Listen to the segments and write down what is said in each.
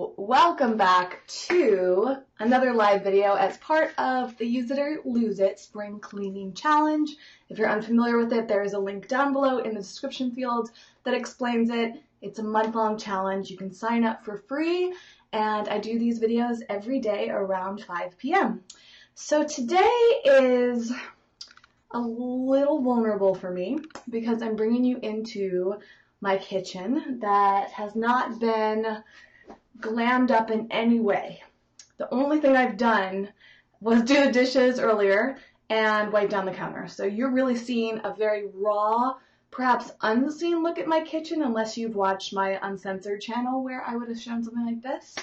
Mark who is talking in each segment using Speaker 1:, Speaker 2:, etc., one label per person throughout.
Speaker 1: So welcome back to another live video as part of the Use It or Lose It Spring Cleaning Challenge. If you're unfamiliar with it, there is a link down below in the description field that explains it. It's a month-long challenge. You can sign up for free, and I do these videos every day around 5 p.m. So today is a little vulnerable for me because I'm bringing you into my kitchen that has not been glammed up in any way. The only thing I've done was do the dishes earlier and wipe down the counter. So you're really seeing a very raw, perhaps unseen look at my kitchen unless you've watched my uncensored channel where I would have shown something like this.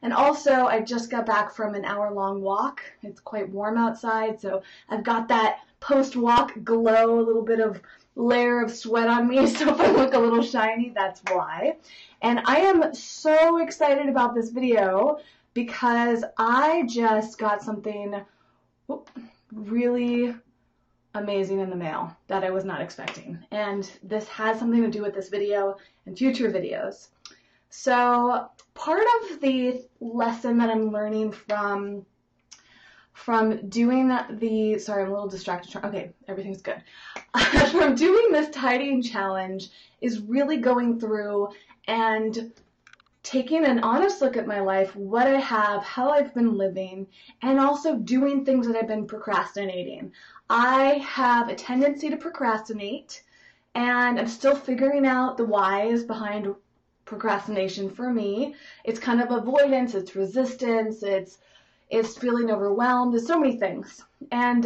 Speaker 1: And also, I just got back from an hour-long walk. It's quite warm outside, so I've got that post-walk glow, a little bit of layer of sweat on me, so if I look a little shiny, that's why. And I am so excited about this video because I just got something really amazing in the mail that I was not expecting. And this has something to do with this video and future videos. So part of the lesson that I'm learning from doing the, sorry, I'm a little distracted. Okay, everything's good. From doing this tidying challenge is really going through and taking an honest look at my life, what I have, how I've been living, and also doing things that I've been procrastinating. I have a tendency to procrastinate, and I'm still figuring out the whys behind procrastination for me. It's kind of avoidance, it's resistance, it's feeling overwhelmed. There's so many things. And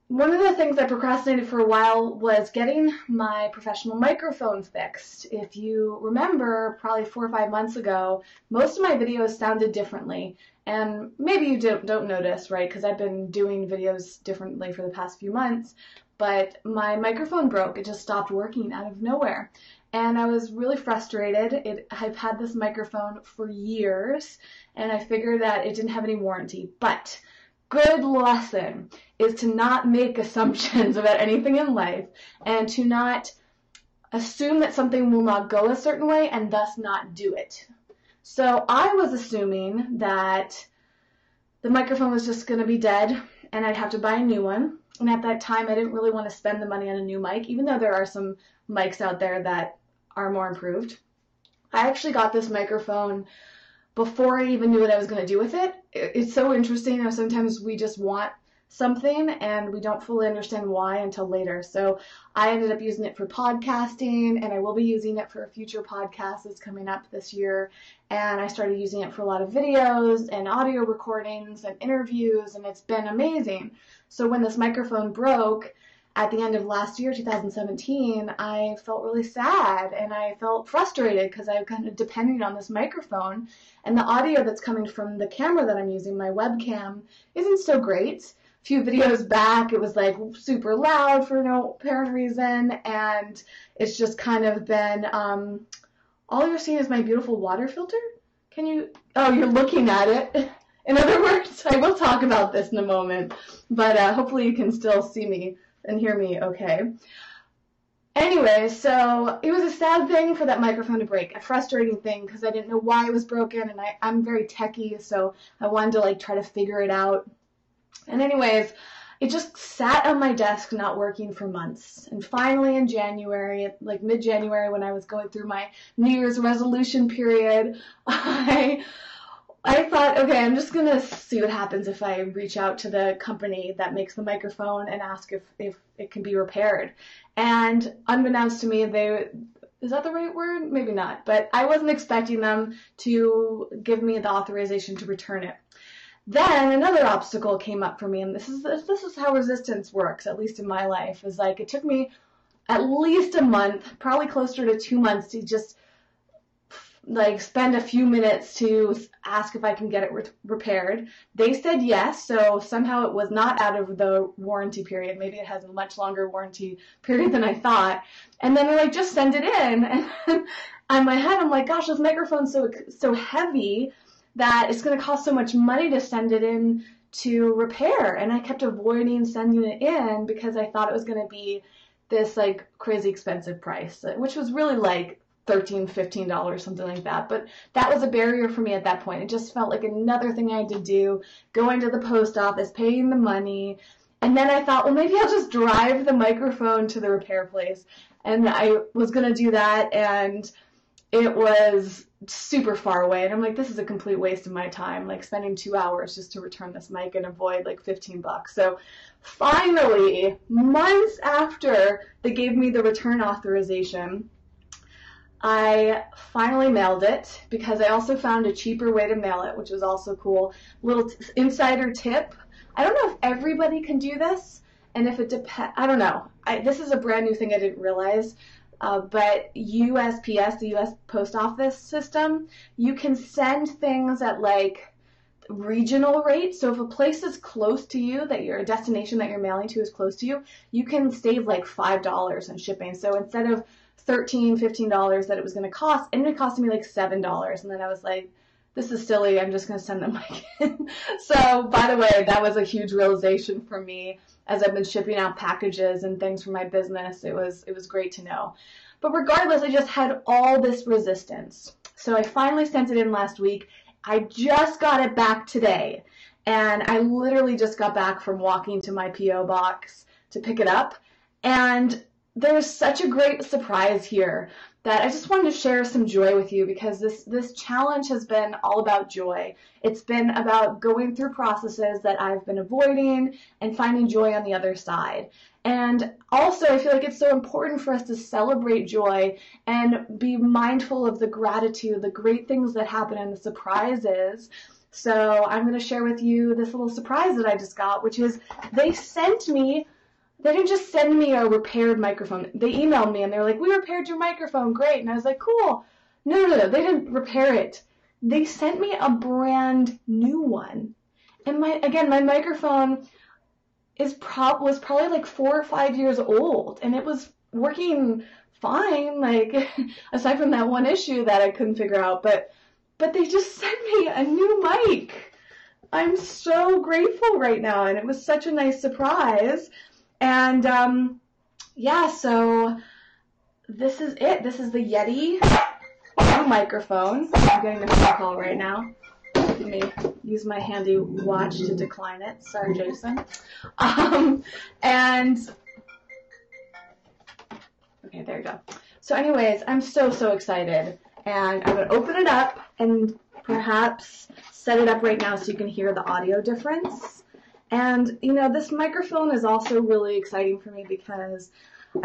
Speaker 1: one of the things I procrastinated for a while was getting my professional microphone fixed. If you remember, probably 4 or 5 months ago, most of my videos sounded differently. And maybe you don't notice, right? Because I've been doing videos differently for the past few months. But my microphone broke. It just stopped working out of nowhere. And I was really frustrated. I've had this microphone for years, and I figured that it didn't have any warranty. But good lesson is to not make assumptions about anything in life and to not assume that something will not go a certain way and thus not do it. So I was assuming that the microphone was just going to be dead and I'd have to buy a new one. And at that time, I didn't really want to spend the money on a new mic, even though there are some mics out there that are more improved. I actually got this microphone before I even knew what I was going to do with it. It's so interesting how sometimes we just want something and we don't fully understand why until later. So I ended up using it for podcasting, and I will be using it for a future podcast that's coming up this year. And I started using it for a lot of videos and audio recordings and interviews, and it's been amazing. So when this microphone broke at the end of last year, 2017, I felt really sad and I felt frustrated because I was kind of depending on this microphone, and the audio that's coming from the camera that I'm using, my webcam, isn't so great. A few videos back, it was like super loud for no apparent reason, and it's just kind of been, all you're seeing is my beautiful water filter. Can you, oh, you're looking at it. In other words, I will talk about this in a moment, but hopefully you can still see me and hear me okay. Anyway, so it was a sad thing for that microphone to break, a frustrating thing because I didn't know why it was broken, and I'm very techie, so I wanted to like try to figure it out. And anyways, it just sat on my desk not working for months. And finally in January, like mid-January, when I was going through my New Year's resolution period, I thought, okay, I'm just going to see what happens if I reach out to the company that makes the microphone and ask if it can be repaired. And unbeknownst to me, is that the right word? Maybe not. But I wasn't expecting them to give me the authorization to return it. Then another obstacle came up for me, and this is how resistance works, at least in my life, is like it took me at least a month, probably closer to 2 months to just like spend a few minutes to ask if I can get it repaired. They said yes, so somehow it was not out of the warranty period. Maybe it has a much longer warranty period than I thought. And then they're like, just send it in. And in my head, I'm like, gosh, this microphone's so heavy that it's going to cost so much money to send it in to repair. And I kept avoiding sending it in because I thought it was going to be this like crazy expensive price, which was really like $13, $15, something like that. But that was a barrier for me at that point. It just felt like another thing I had to do, going to the post office, paying the money. And then I thought, well, maybe I'll just drive the microphone to the repair place. And I was going to do that, and it was super far away. And I'm like, this is a complete waste of my time, like spending 2 hours just to return this mic and avoid like $15. So finally, months after they gave me the return authorization, I finally mailed it, because I also found a cheaper way to mail it, which was also cool. Little insider tip. I don't know if everybody can do this, and if it depends, I don't know. This is a brand new thing I didn't realize, but USPS, the U.S. Post Office system, you can send things at like regional rates. So if a place is close to you, that your destination that you're mailing to is close to you, you can save like $5 in shipping. So instead of $13, $15 that it was going to cost, it ended up costing me like $7. And then I was like, this is silly. I'm just going to send them mic in. So by the way, that was a huge realization for me as I've been shipping out packages and things for my business. It was great to know. But regardless, I just had all this resistance. So I finally sent it in last week. I just got it back today. And I literally just got back from walking to my P.O. box to pick it up. And there's such a great surprise here that I just wanted to share some joy with you, because this challenge has been all about joy. It's been about going through processes that I've been avoiding and finding joy on the other side. And also, I feel like it's so important for us to celebrate joy and be mindful of the gratitude, the great things that happen, and the surprises. So I'm going to share with you this little surprise that I just got, which is they didn't just send me a repaired microphone. They emailed me and they were like, we repaired your microphone, great. And I was like, cool. No, they didn't repair it. They sent me a brand new one. And my microphone was probably like 4 or 5 years old, and it was working fine, like aside from that one issue that I couldn't figure out, but they just sent me a new mic. I'm so grateful right now, and it was such a nice surprise. And so this is it. This is the Yeti new microphone. I'm getting a phone call right now. Let me use my handy watch to decline it. Sorry, Jason. Okay, there you go. So anyways, I'm so excited. And I'm going to open it up and perhaps set it up right now so you can hear the audio difference. And, this microphone is also really exciting for me because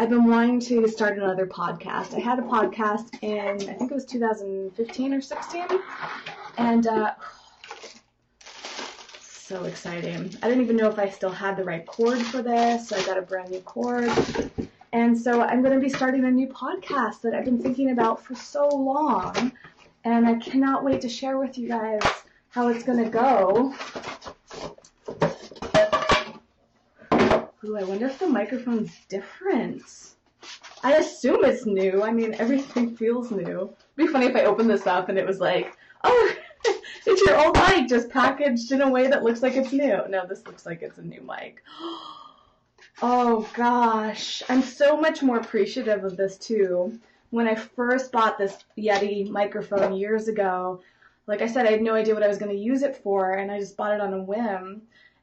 Speaker 1: I've been wanting to start another podcast. I had a podcast in, I think it was 2015 or 16. And, so exciting. I didn't even know if I still had the right cord for this, so I got a brand new cord. And so I'm going to be starting a new podcast that I've been thinking about for so long. And I cannot wait to share with you guys how it's going to go. Ooh, I wonder if the microphone's different. I assume it's new. I mean, everything feels new. It'd be funny if I opened this up and it was like, oh, it's your old mic just packaged in a way that looks like it's new. No, this looks like it's a new mic. Oh gosh, I'm so much more appreciative of this too. When I first bought this Yeti microphone years ago, like I said, I had no idea what I was going to use it for, and I just bought it on a whim.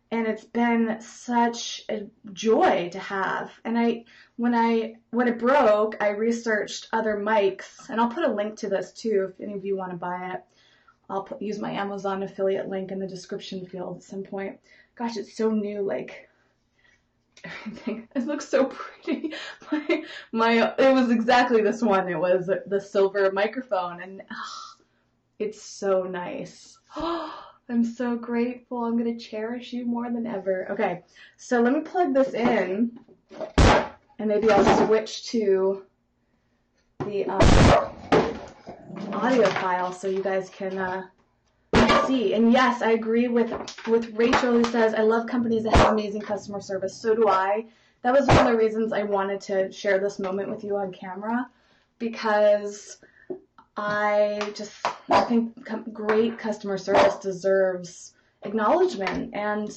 Speaker 1: And it's been such a joy to have. And when it broke, I researched other mics, and I'll put a link to this too if any of you want to buy it. I'll use my Amazon affiliate link in the description field at some point. Gosh, it's so new, like everything. It looks so pretty. It was exactly this one. It was the silver microphone, and it's so nice. I'm so grateful. I'm going to cherish you more than ever. Okay, so let me plug this in, and maybe I'll switch to the audio file so you guys can see. And yes, I agree with Rachel, who says, I love companies that have amazing customer service. So do I. That was one of the reasons I wanted to share this moment with you on camera, because I think great customer service deserves acknowledgement, and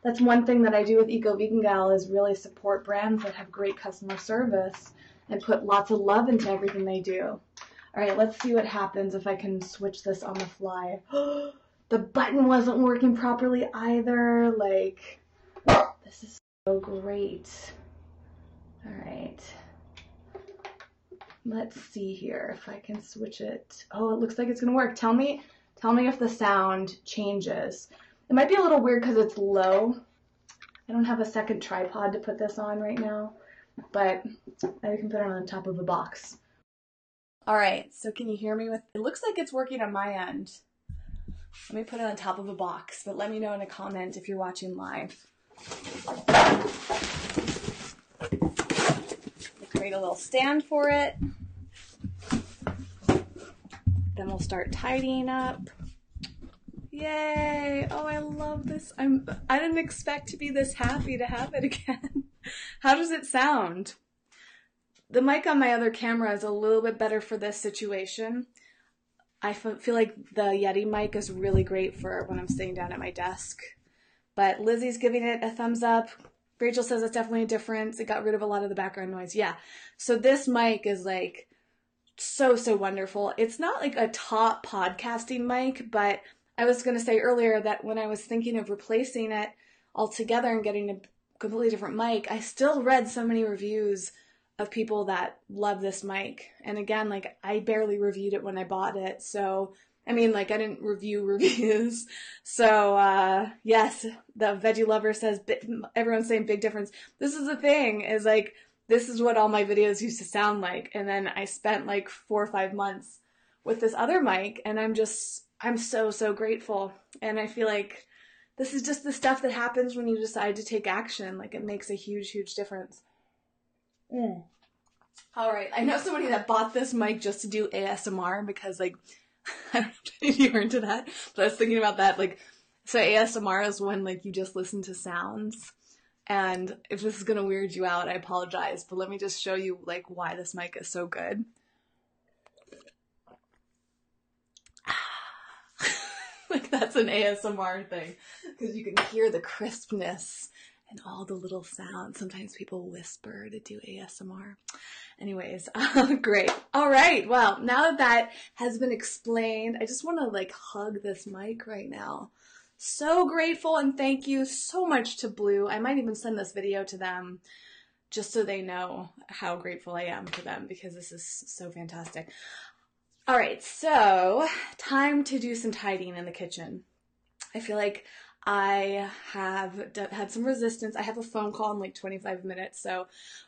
Speaker 1: that's one thing that I do with Eco Vegan Gal is really support brands that have great customer service, and put lots of love into everything they do. All right, let's see what happens if I can switch this on the fly. The button wasn't working properly either. Like, this is so great. All right. Let's see here if I can switch it. Oh, it looks like it's gonna work. Tell me if the sound changes. It might be a little weird because it's low. I don't have a second tripod to put this on right now, but I can put it on the top of a box. All right, so can you hear me? It looks like it's working on my end. Let me put it on top of a box, but let me know in a comment if you're watching live. Create a little stand for it. Then we'll start tidying up. Yay! Oh, I love this. I didn't expect to be this happy to have it again. How does it sound? The mic on my other camera is a little bit better for this situation. I feel like the Yeti mic is really great for when I'm sitting down at my desk. But Lizzie's giving it a thumbs up. Rachel says it's definitely a difference. It got rid of a lot of the background noise. Yeah. So this mic is like so wonderful. It's not like a top podcasting mic, but I was going to say earlier that when I was thinking of replacing it altogether and getting a completely different mic, I still read so many reviews of people that love this mic. And again, like I barely reviewed it when I bought it. So I mean, like, I didn't review reviews. So, yes, the Veggie Lover says, everyone's saying big difference. This is the thing, is like, this is what all my videos used to sound like. And then I spent like 4 or 5 months with this other mic, and I'm so grateful. And I feel like this is just the stuff that happens when you decide to take action. Like, it makes a huge difference. All right, I know somebody that bought this mic just to do ASMR because, like, I don't know if you're into that, but I was thinking about that. Like, so ASMR is when, like, you just listen to sounds. And if this is going to weird you out, I apologize. But let me just show you, like, why this mic is so good. Like, that's an ASMR thing. Because you can hear the crispness and all the little sounds. Sometimes people whisper to do ASMR. Anyways, great. All right. Well, now that that has been explained, I just want to like hug this mic right now. So grateful, and thank you so much to Blue. I might even send this video to them just so they know how grateful I am to them, because this is so fantastic. All right. So time to do some tidying in the kitchen. I feel like I have had some resistance. I have a phone call in like 25 minutes. So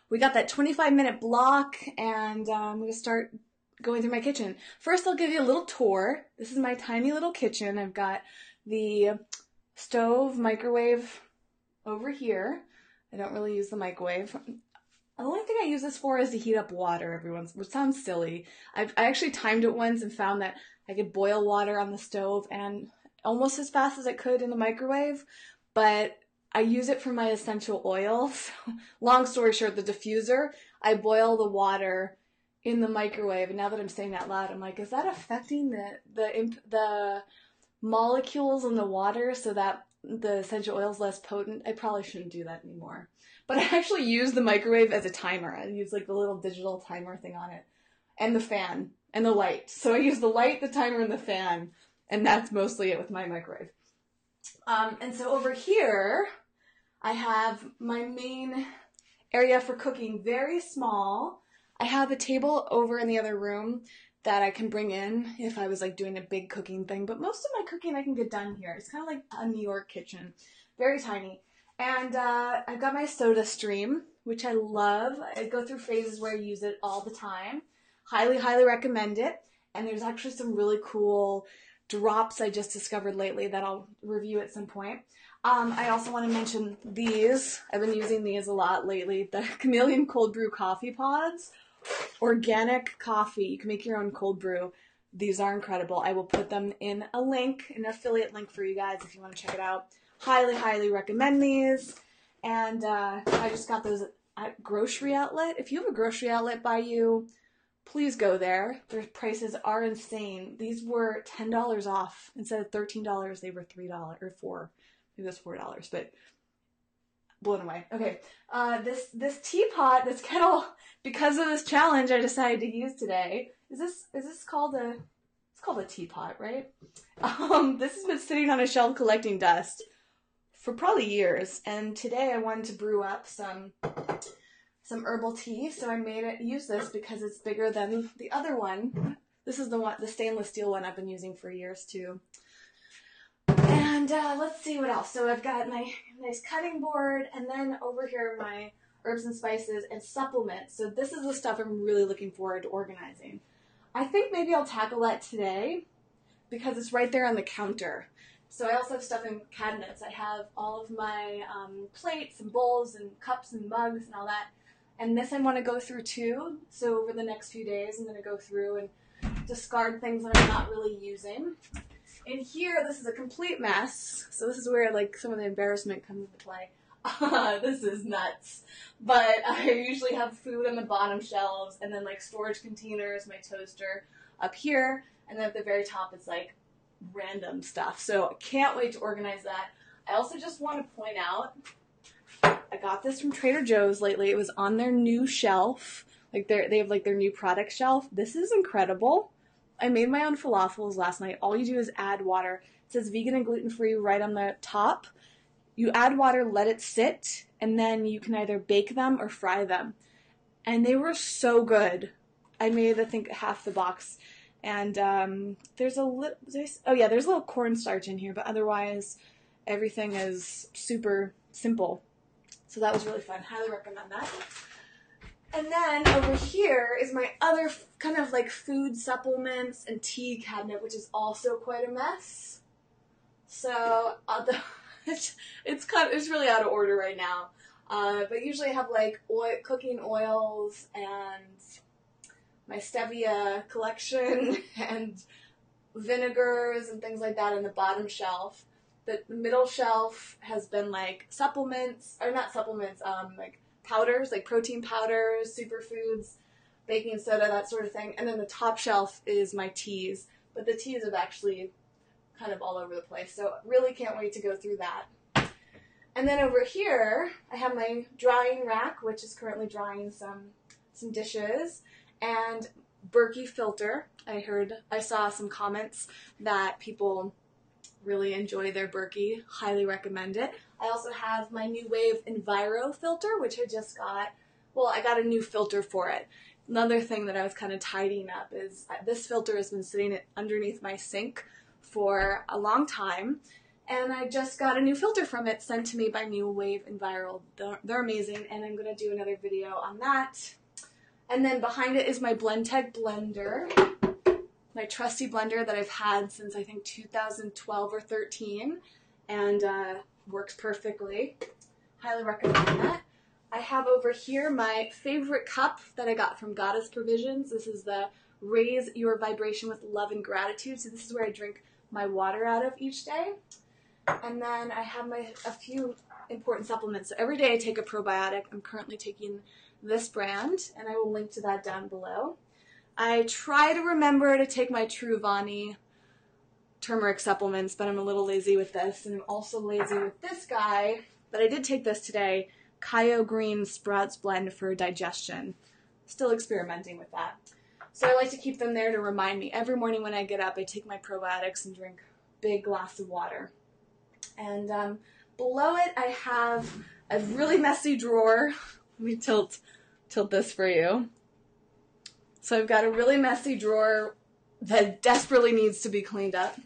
Speaker 1: we got that 25-minute block, and I'm going to start going through my kitchen. First, I'll give you a little tour. This is my tiny little kitchen. I've got the stove, microwave over here. I don't really use the microwave. The only thing I use this for is to heat up water every once, which sounds silly. I actually timed it once and found that I could boil water on the stove and almost as fast as I could in the microwave, but I use it for my essential oils. Long story short, the diffuser, I boil the water in the microwave, and now that I'm saying that loud, I'm like, is that affecting the molecules in the water so that the essential oil is less potent? I probably shouldn't do that anymore. But I actually use the microwave as a timer. I use like the little digital timer thing on it, and the fan, and the light. So I use the light, the timer, and the fan. And that's mostly it with my microwave. And so over here, I have my main area for cooking, very small. I have a table over in the other room that I can bring in if I was like doing a big cooking thing. But most of my cooking I can get done here. It's kind of like a New York kitchen, very tiny. And I've got my soda stream, which I love. I go through phases where I use it all the time. Highly recommend it. And there's actually some really cool drops I just discovered lately that I'll review at some point. I also want to mention these. I've been using these a lot lately. The Chameleon Cold Brew Coffee Pods. Organic coffee. You can make your own cold brew. These are incredible. I will put them in a link, an affiliate link for you guys if you want to check it out. Highly recommend these. And I just got those at grocery outlet. If you have a grocery outlet by you, please go there. Their prices are insane. These were $10 off. Instead of $13, they were $3 or $4. Maybe it was $4. But blown away. Okay, this teapot, this kettle, because of this challenge I decided to use today. Is this called a? It's called a teapot, right? This has been sitting on a shelf collecting dust for probably years, and today I wanted to brew up some herbal tea, so I made it use this because it's bigger than the other one. This is the stainless steel one I've been using for years too. And let's see what else. So I've got my nice cutting board, and then over here my herbs and spices and supplements. So this is the stuff I'm really looking forward to organizing. I think maybe I'll tackle that today because it's right there on the counter. So I also have stuff in cabinets. I have all of my plates and bowls and cups and mugs and all that. And this I want to go through too. So over the next few days I'm going to go through and discard things that I'm not really using. In here, this is a complete mess. So this is where like some of the embarrassment comes into play. This is nuts. But I usually have food on the bottom shelves and then like storage containers, my toaster up here. And then at the very top it's like random stuff. So I can't wait to organize that. I also just want to point out, I got this from Trader Joe's lately. It was on their new shelf. Like they have like their new product shelf. This is incredible. I made my own falafels last night. All you do is add water. It says vegan and gluten-free right on the top. You add water, let it sit, and then you can either bake them or fry them. And they were so good. I made, I think, half the box. And there's a little cornstarch in here, but otherwise everything is super simple. So that was really fun. Highly recommend that. And then over here is my other kind of like food supplements and tea cabinet, which is also quite a mess. So it's really out of order right now. But usually I have like cooking oils and my stevia collection and vinegars and things like that in the bottom shelf. The middle shelf has been like supplements, or not supplements, like powders, like protein powders, superfoods, baking soda, that sort of thing. And then the top shelf is my teas. But the teas are actually kind of all over the place. So really can't wait to go through that. And then over here, I have my drying rack, which is currently drying some dishes. And Berkey filter. I saw some comments that people really enjoy their Berkey. Highly recommend it. I also have my New Wave Enviro filter, which I just got. Well, I got a new filter for it. Another thing that I was kind of tidying up is this filter has been sitting underneath my sink for a long time. And I just got a new filter from it sent to me by New Wave Enviro. They're amazing, and I'm going to do another video on that. And then behind it is my Blendtec blender, my trusty blender that I've had since I think 2012 or 13, and works perfectly. Highly recommend that. I have over here my favorite cup that I got from Goddess Provisions. This is the Raise Your Vibration with Love and Gratitude. So this is where I drink my water out of each day. And then I have a few important supplements. So every day I take a probiotic. I'm currently taking this brand, and I will link to that down below. I try to remember to take my Truvani turmeric supplements, but I'm a little lazy with this, and I'm also lazy with this guy, but I did take this today, Kaio Green Sprouts Blend for digestion. Still experimenting with that. So I like to keep them there to remind me. Every morning when I get up, I take my probiotics and drink a big glass of water. And below it, I have a really messy drawer. Let me tilt this for you. So I've got a really messy drawer that desperately needs to be cleaned up.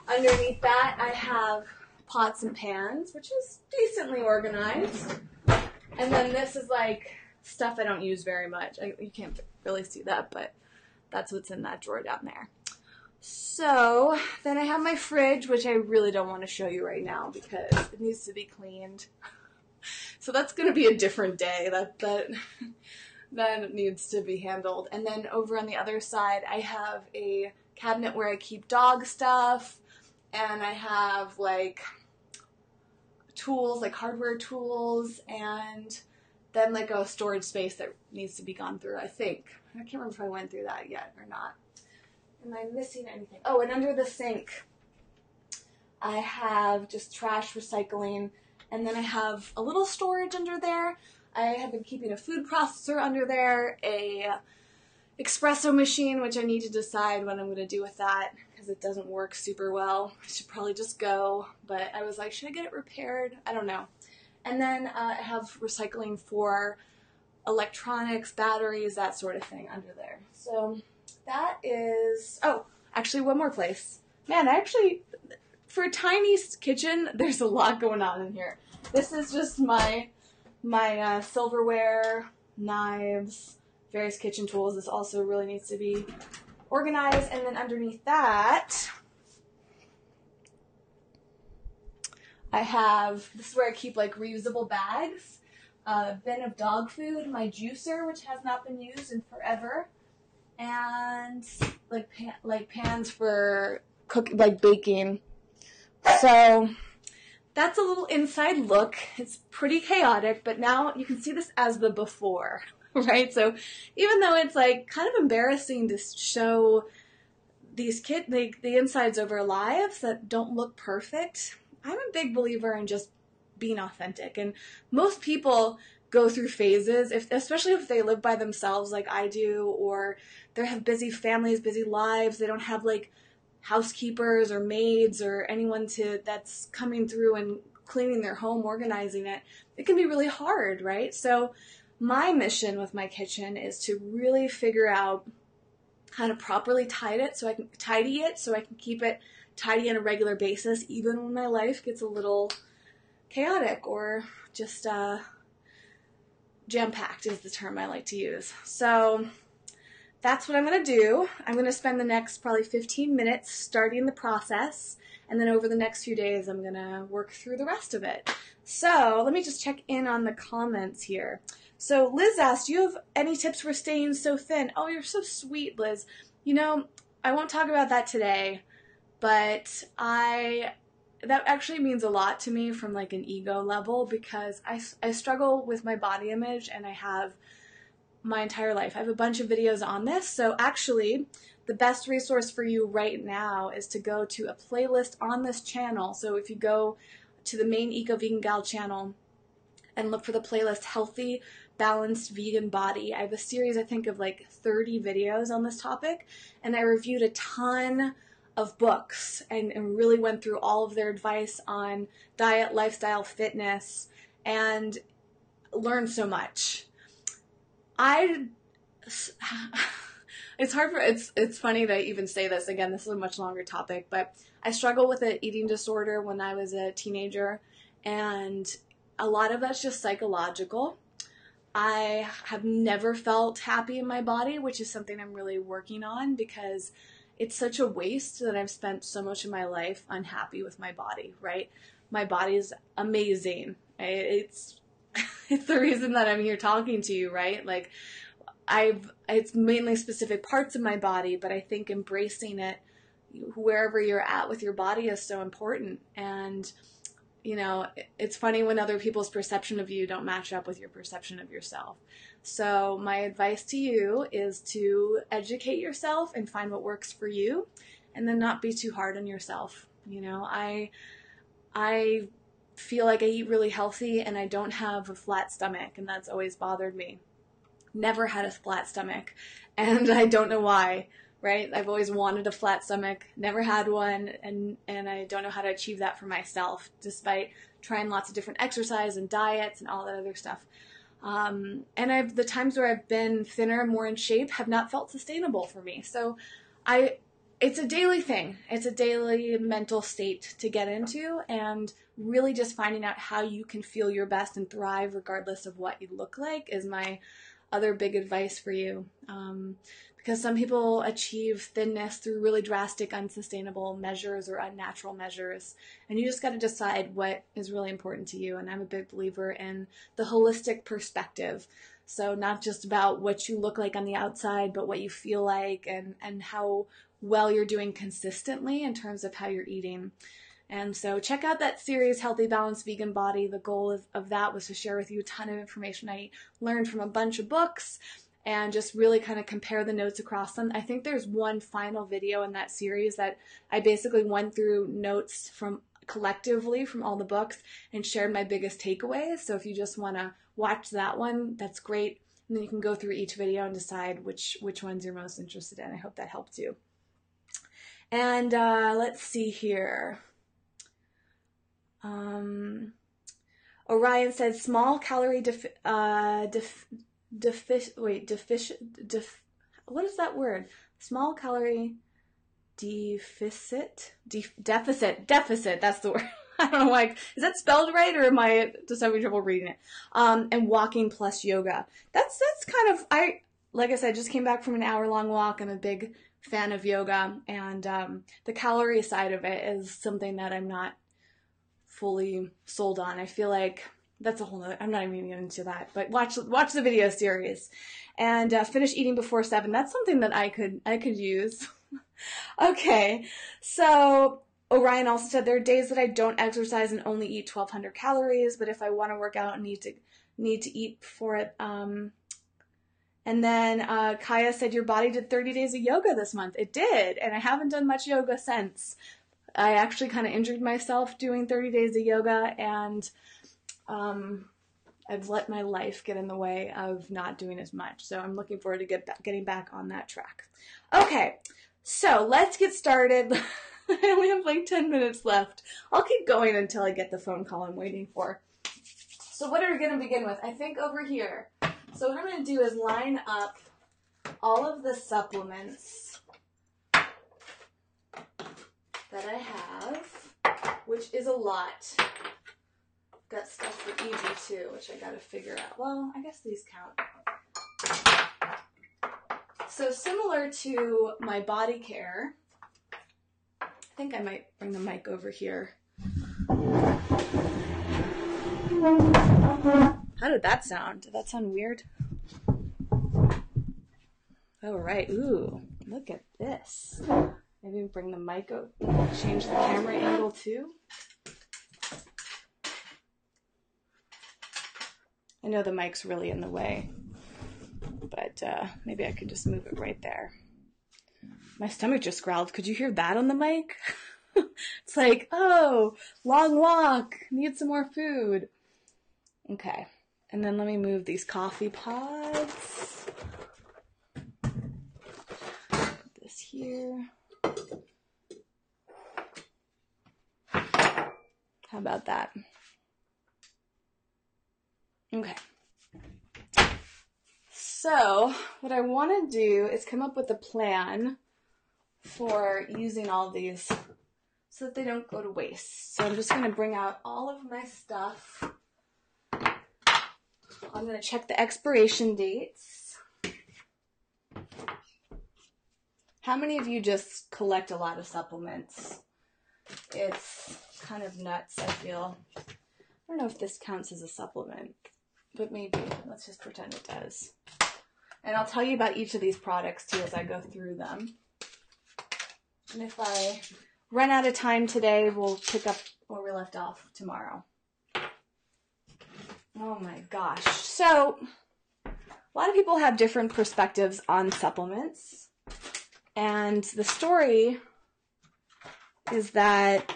Speaker 1: Underneath that, I have pots and pans, which is decently organized. And then this is like stuff I don't use very much. You can't really see that, but that's what's in that drawer down there. So then I have my fridge, which I really don't want to show you right now because it needs to be cleaned. So that's going to be a different day. That needs to be handled. And then over on the other side, I have a cabinet where I keep dog stuff, and I have like tools, like hardware tools, and then like a storage space that needs to be gone through, I think. I can't remember if I went through that yet or not. Am I missing anything? Oh, and under the sink, I have just trash recycling And then I have a little storage under there. I have been keeping a food processor under there, a espresso machine, which I need to decide what I'm going to do with that because it doesn't work super well. I should probably just go, but I was like, should I get it repaired? I don't know. And then I have recycling for electronics, batteries, that sort of thing under there. So that is, oh, actually one more place. Man, for a tiny kitchen, there's a lot going on in here. This is just my silverware, knives, various kitchen tools. This also really needs to be organized. And then underneath that, I have, this is where I keep like reusable bags, a bin of dog food, my juicer, which has not been used in forever, and like pans for baking. So that's a little inside look. It's pretty chaotic, but now you can see this as the before, right? So even though it's like kind of embarrassing to show these the insides of our lives that don't look perfect, I'm a big believer in just being authentic. And most people go through phases, especially if they live by themselves like I do, or they have busy families, busy lives. They don't have like housekeepers or maids or anyone that's coming through and cleaning their home, organizing it. It can be really hard, right? So my mission with my kitchen is to really figure out how to properly tidy it so I can keep it tidy on a regular basis, even when my life gets a little chaotic or just jam-packed is the term I like to use. So that's what I'm going to do. I'm going to spend the next probably 15 minutes starting the process, and then over the next few days I'm going to work through the rest of it. So let me just check in on the comments here. So Liz asked, do you have any tips for staying so thin? Oh, you're so sweet, Liz. You know, I won't talk about that today, but that actually means a lot to me from like an ego level, because I struggle with my body image, and I have my entire life. I have a bunch of videos on this. So actually, the best resource for you right now is to go to a playlist on this channel. So if you go to the main Eco Vegan Gal channel and look for the playlist Healthy, Balanced Vegan Body, I have a series, I think, of like 30 videos on this topic, and I reviewed a ton of books and really went through all of their advice on diet, lifestyle, fitness, and learned so much. It's funny to even say this. Again, this is a much longer topic, but I struggled with an eating disorder when I was a teenager, and a lot of that's just psychological. I have never felt happy in my body, which is something I'm really working on, because it's such a waste that I've spent so much of my life unhappy with my body, right? My body is amazing. It's the reason that I'm here talking to you, right? Like, it's mainly specific parts of my body, but I think embracing it wherever you're at with your body is so important. And, you know, it's funny when other people's perception of you don't match up with your perception of yourself. So my advice to you is to educate yourself and find what works for you, and then not be too hard on yourself. You know, I feel like I eat really healthy and I don't have a flat stomach, and that's always bothered me. Never had a flat stomach, and I don't know why, right? I've always wanted a flat stomach, never had one, and I don't know how to achieve that for myself, despite trying lots of different exercise and diets and all that other stuff. And the times where I've been thinner, more in shape, have not felt sustainable for me. So it's a daily thing. It's a daily mental state to get into, and really just finding out how you can feel your best and thrive regardless of what you look like is my other big advice for you. Because some people achieve thinness through really drastic, unsustainable measures or unnatural measures, and you just got to decide what is really important to you. And I'm a big believer in the holistic perspective. So not just about what you look like on the outside, but what you feel like, and how well you're doing consistently in terms of how you're eating. And so check out that series, Healthy, Balanced Vegan Body. The goal of that was to share with you a ton of information I learned from a bunch of books, and just really kind of compare the notes across them. I think there's one final video in that series that I basically went through notes from collectively from all the books and shared my biggest takeaways. So if you just want to watch that one, that's great. And then you can go through each video and decide which ones you're most interested in. I hope that helped you. And let's see here. Orion said small calorie what is that word? Small calorie deficit. That's the word. I don't know why. Is that spelled right, or am I just having trouble reading it? And walking plus yoga. That's kind of, like I said, just came back from an hour-long walk. I'm a big fan of yoga, and the calorie side of it is something that I'm not fully sold on. I feel like that's a whole nother, I'm not even going to get into that, but watch the video series and finish eating before 7. That's something that I could use. Okay, so Orion also said there are days that I don't exercise and only eat 1,200 calories, but if I want to work out, I need to eat for it. And then Kaya said your body did 30 days of yoga this month. It did, and I haven't done much yoga since. I actually kind of injured myself doing 30 days of yoga, and I've let my life get in the way of not doing as much. So I'm looking forward to getting back on that track. Okay, so let's get started. I only have like 10 minutes left. I'll keep going until I get the phone call I'm waiting for. So what are we going to begin with? I think over here. So what I'm going to do is line up all of the supplements that I have, which is a lot. Got stuff for Evie too, which I gotta figure out. Well, I guess these count. So similar to my body care, I think I might bring the mic over here. How did that sound? Did that sound weird? All right. Ooh, look at this. Maybe bring the mic up, change the camera angle too. I know the mic's really in the way, but maybe I could just move it right there. My stomach just growled. Could you hear that on the mic? It's like, oh, long walk, need some more food. Okay, and then let me move these coffee pods. Put this here. How about that? Okay. So what I want to do is come up with a plan for using all these so that they don't go to waste. So I'm just going to bring out all of my stuff. I'm going to check the expiration dates. How many of you just collect a lot of supplements? It's kind of nuts, I feel. I don't know if this counts as a supplement, but maybe. Let's just pretend it does. And I'll tell you about each of these products too as I go through them. And if I run out of time today, we'll pick up where we left off tomorrow. Oh my gosh. So, a lot of people have different perspectives on supplements. And the story is that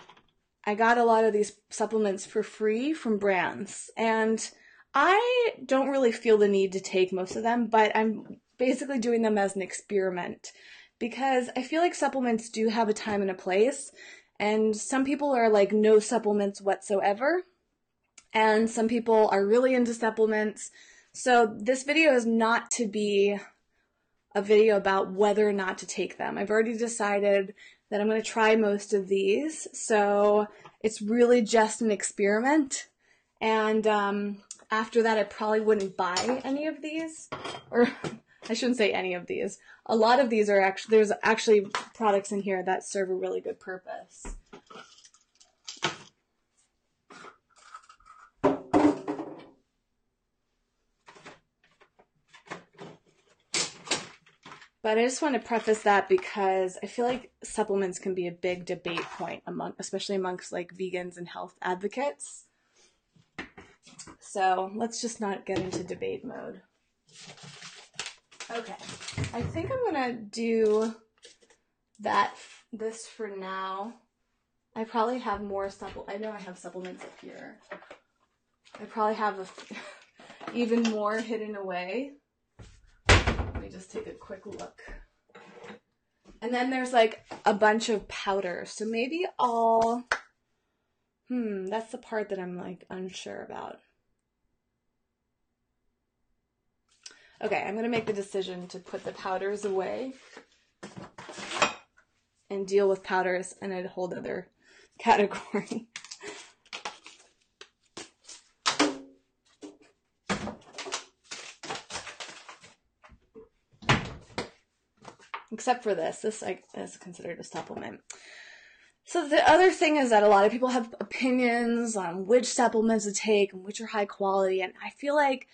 Speaker 1: I got a lot of these supplements for free from brands. And I don't really feel the need to take most of them, but I'm basically doing them as an experiment because I feel like supplements do have a time and a place. And some people are like no supplements whatsoever. And some people are really into supplements. So this video is not to be a video about whether or not to take them. I've already decided that I'm going to try most of these. So it's really just an experiment. And after that, I probably wouldn't buy any of these. Or I shouldn't say any of these. A lot of these are actually, there's actually products in here that serve a really good purpose. But I just want to preface that because I feel like supplements can be a big debate point especially amongst like vegans and health advocates. So let's just not get into debate mode. Okay, I think I'm gonna do this for now. I probably have more I know I have supplements up here. I probably have even more hidden away. Let me just take a quick look. And then there's like a bunch of powder. So maybe I'll, that's the part that I'm like unsure about. Okay, I'm going to make the decision to put the powders away and deal with powders in a whole other category. Except for this is considered a supplement. So the other thing is that a lot of people have opinions on which supplements to take and which are high quality. And I feel like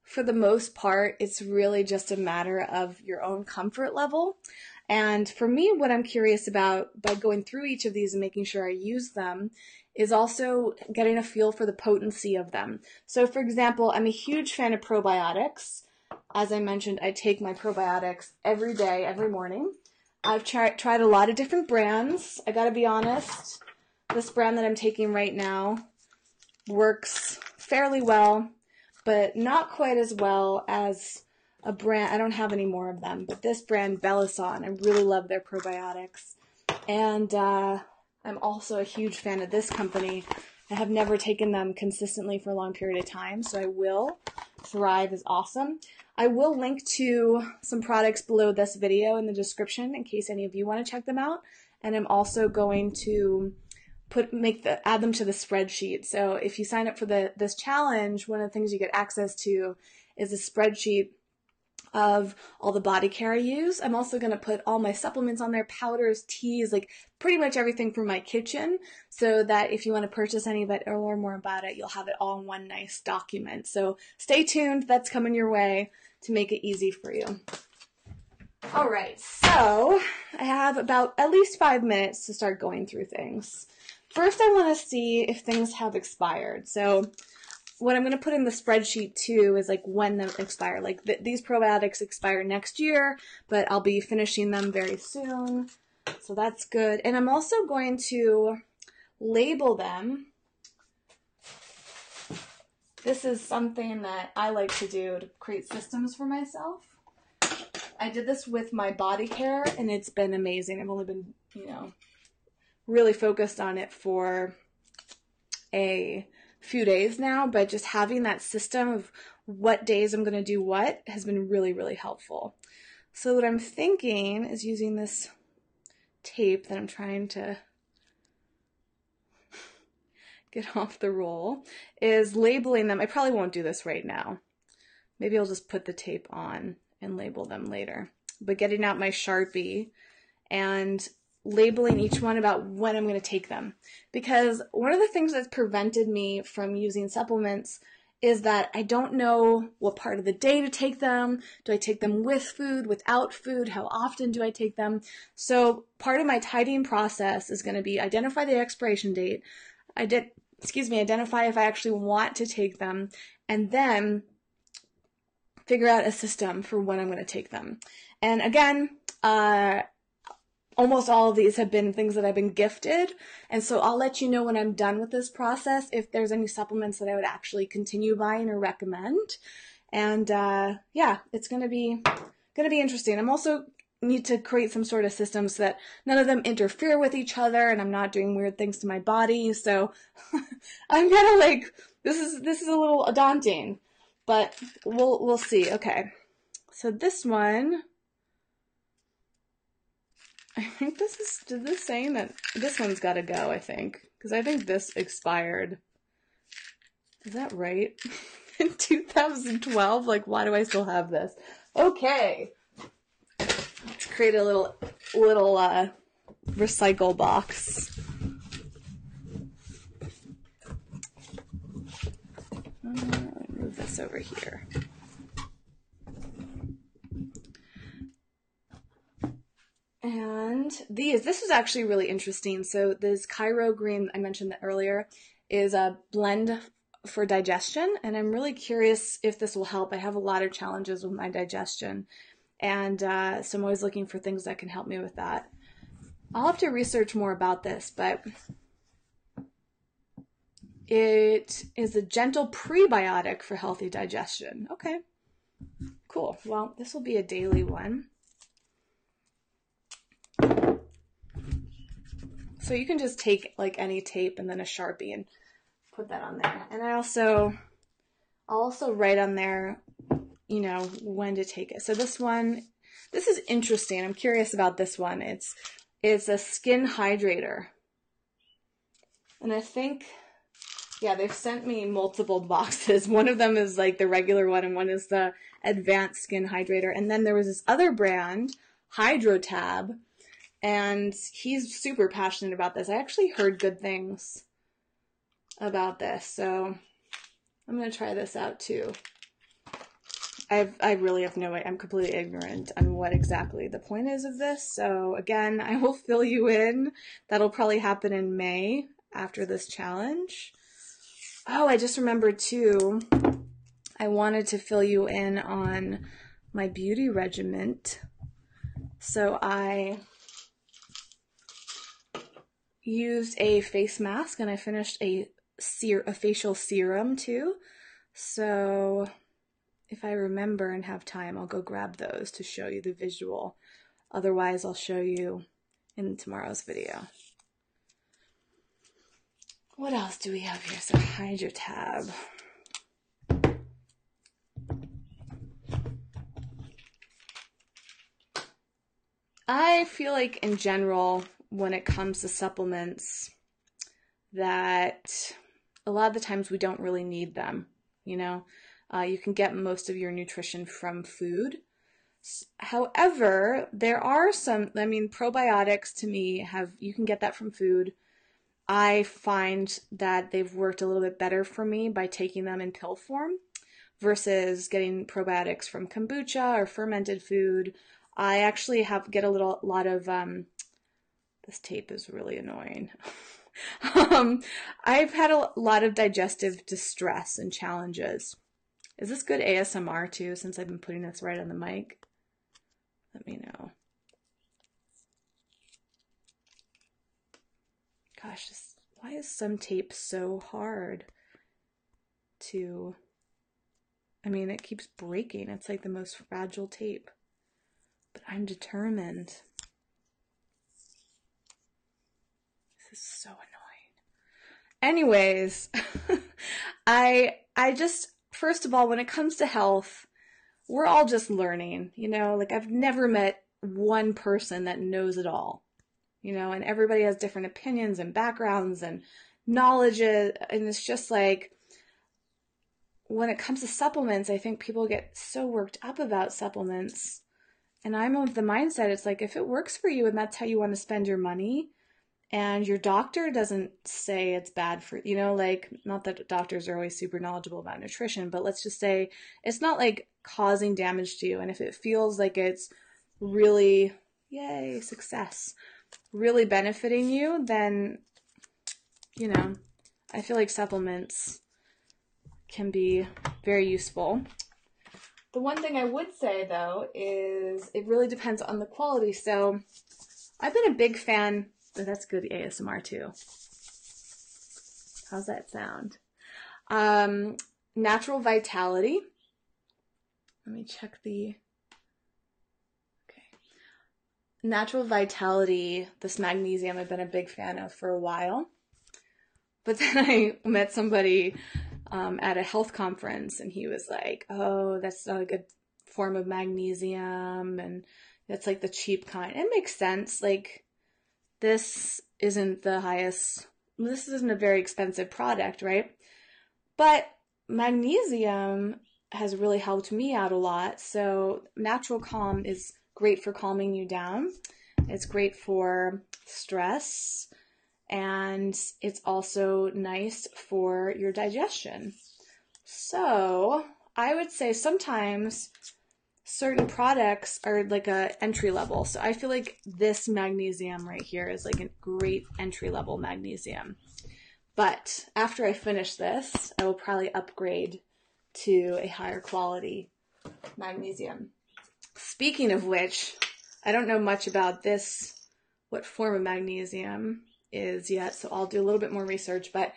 Speaker 1: for the most part, it's really just a matter of your own comfort level. And for me, what I'm curious about by going through each of these and making sure I use them is also getting a feel for the potency of them. So for example, I'm a huge fan of probiotics. As I mentioned, I take my probiotics every day, every morning. I've tried a lot of different brands. I gotta be honest, this brand that I'm taking right now works fairly well, but not quite as well as a brand. I don't have any more of them, but this brand, Bellason, I really love their probiotics. And I'm also a huge fan of this company. I have never taken them consistently for a long period of time, so I will. Thrive is awesome. I will link to some products below this video in the description in case any of you want to check them out. And I'm also going to add them to the spreadsheet. So if you sign up for this challenge, one of the things you get access to is a spreadsheet of all the body care I use. I'm also going to put all my supplements on there, powders, teas, like pretty much everything from my kitchen, so that if you want to purchase any of it or learn more about it, you'll have it all in one nice document. So stay tuned. That's coming your way to make it easy for you. All right, so I have about at least 5 minutes to start going through things. First, I want to see if things have expired. So what I'm going to put in the spreadsheet too is like when they expire. Like these probiotics expire next year, but I'll be finishing them very soon. So that's good. And I'm also going to label them. This is something that I like to do to create systems for myself. I did this with my body care and it's been amazing. I've only been, really focused on it for a few days now, but just having that system of what days I'm going to do what has been really, really helpful. So what I'm thinking is using this tape that I'm trying to get off the roll is labeling them. I probably won't do this right now. Maybe I'll just put the tape on and label them later. But getting out my Sharpie and labeling each one about when I'm going to take them. Because one of the things that's prevented me from using supplements is that I don't know what part of the day to take them. Do I take them with food, without food? How often do I take them? So part of my tidying process is going to be identify the expiration date, identify if I actually want to take them, and then figure out a system for when I'm going to take them. And again, almost all of these have been things that I've been gifted. And so I'll let you know when I'm done with this process if there's any supplements that I would actually continue buying or recommend. And yeah, it's going to be interesting. I'm also need to create some sort of system so that none of them interfere with each other and I'm not doing weird things to my body. So I'm kind of like, this is a little daunting, but we'll see. Okay. So this one, I think this saying that this one's got to go, I think. Because I think this expired. Is that right? In 2012? Like, why do I still have this? Okay. Let's create a little recycle box. Move this over here. And this is actually really interesting. So this Cairo Green, I mentioned that earlier, is a blend for digestion. And I'm really curious if this will help. I have a lot of challenges with my digestion. And so I'm always looking for things that can help me with that. I'll have to research more about this, but it is a gentle prebiotic for healthy digestion. Okay, cool. Well, this will be a daily one. So you can just take like any tape and then a Sharpie and put that on there. And I'll also write on there, you know, when to take it. So this is interesting. I'm curious about this one. It's a skin hydrator. And I think, yeah, they've sent me multiple boxes. One of them is like the regular one and one is the advanced skin hydrator. And then there was this other brand, HydroTab, and he's super passionate about this. I actually heard good things about this, so I'm going to try this out too. I really have no idea. I'm completely ignorant on what exactly the point is of this. So again, I will fill you in. That'll probably happen in May after this challenge. Oh, I just remembered too, I wanted to fill you in on my beauty regimen. So I used a face mask and I finished a facial serum too. So if I remember and have time, I'll go grab those to show you the visual. Otherwise, I'll show you in tomorrow's video. What else do we have here? So HydroTab. I feel like in general, when it comes to supplements, that a lot of the times we don't really need them, you know? You can get most of your nutrition from food. However, there are some, I mean, probiotics to me you can get that from food. I find that they've worked a little bit better for me by taking them in pill form versus getting probiotics from kombucha or fermented food. I actually get a lot of, this tape is really annoying. I've had a lot of digestive distress and challenges. Is this good ASMR too, since I've been putting this right on the mic? Let me know. Gosh, why is some tape so hard to... I mean, it keeps breaking. It's like the most fragile tape. But I'm determined. This is so annoying. Anyways, I just... First of all, when it comes to health, we're all just learning, you know, like I've never met one person that knows it all, you know, and everybody has different opinions and backgrounds and knowledge. And it's just like, when it comes to supplements, I think people get so worked up about supplements. And I'm of the mindset, it's like, if it works for you and that's how you want to spend your money, and your doctor doesn't say it's bad for, you know, like, not that doctors are always super knowledgeable about nutrition, but let's just say it's not like causing damage to you. And if it feels like it's really, yay, success, really benefiting you, then, you know, I feel like supplements can be very useful. The one thing I would say though is it really depends on the quality. So I've been a big fan. Oh, that's good ASMR too. How's that sound? Natural Vitality. Let me check okay. Natural Vitality, this magnesium I've been a big fan of for a while. But then I met somebody at a health conference and he was like, oh, that's not a good form of magnesium and that's like the cheap kind. It makes sense. Like, this isn't this isn't a very expensive product, right? But magnesium has really helped me out a lot. So Natural Calm is great for calming you down. It's great for stress. And it's also nice for your digestion. So I would say sometimes certain products are like a entry level. So I feel like this magnesium right here is like a great entry level magnesium. But after I finish this, I will probably upgrade to a higher quality magnesium. Speaking of which, I don't know much about this what form of magnesium is yet, so I'll do a little bit more research, but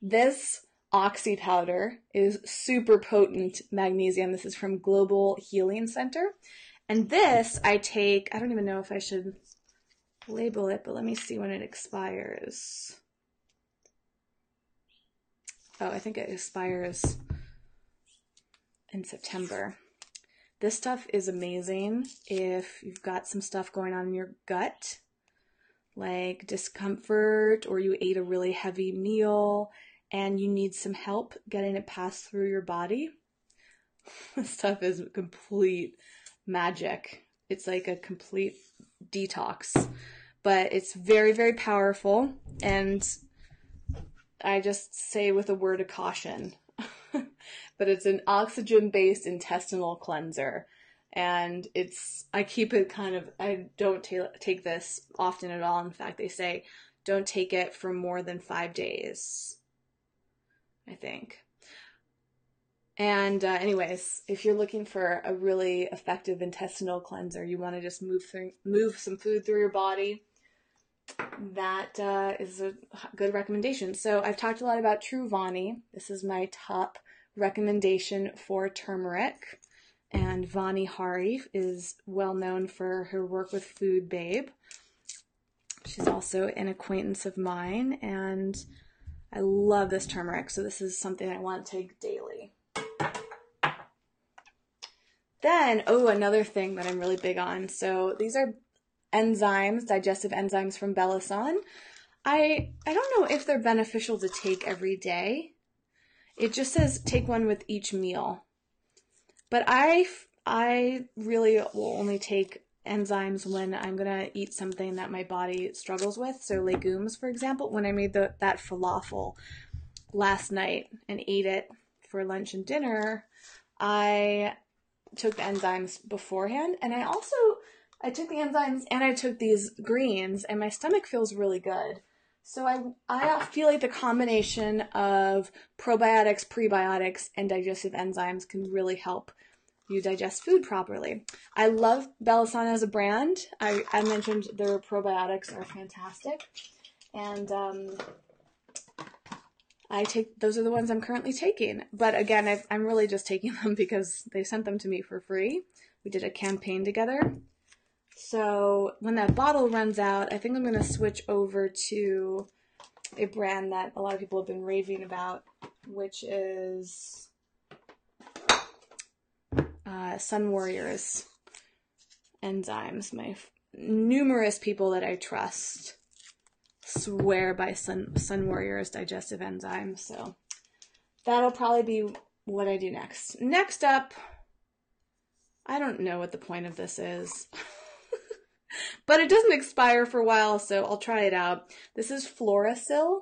Speaker 1: this oxy powder is super potent magnesium. This is from Global Healing Center. And this I take, I don't even know if I should label it, but let me see when it expires. Oh, I think it expires in September. This stuff is amazing if you've got some stuff going on in your gut, like discomfort, or you ate a really heavy meal and you need some help getting it passed through your body. This stuff is complete magic. It's like a complete detox, but it's very, very powerful. And I just say with a word of caution, but it's an oxygen-based intestinal cleanser. And I keep it kind of, I don't take this often at all. In fact, they say don't take it for more than 5 days, I think. And anyways, if you're looking for a really effective intestinal cleanser, you want to just move some food through your body, that is a good recommendation. So I've talked a lot about True Vani. This is my top recommendation for turmeric. And Vani Hari is well known for her work with Food Babe. She's also an acquaintance of mine, and I love this turmeric. So this is something I want to take daily. Then, another thing that I'm really big on. So these are enzymes, digestive enzymes from Bellason. I don't know if they're beneficial to take every day. It just says take one with each meal. But I really will only take enzymes when I'm going to eat something that my body struggles with. So legumes, for example, when I made that falafel last night and ate it for lunch and dinner, I took the enzymes beforehand, and I took the enzymes and I took these greens, and my stomach feels really good. So I feel like the combination of probiotics, prebiotics, and digestive enzymes can really help you digest food properly. I love Bellason as a brand. I mentioned their probiotics are fantastic, and those are the ones I'm currently taking. But again, I'm really just taking them because they sent them to me for free. We did a campaign together. So when that bottle runs out, I think I'm going to switch over to a brand that a lot of people have been raving about, which is Sun Warriors enzymes. My numerous people that I trust swear by Sun Warriors digestive enzymes. So that'll probably be what I do next. Next up, I don't know what the point of this is. But it doesn't expire for a while, so I'll try it out. This is Florasil,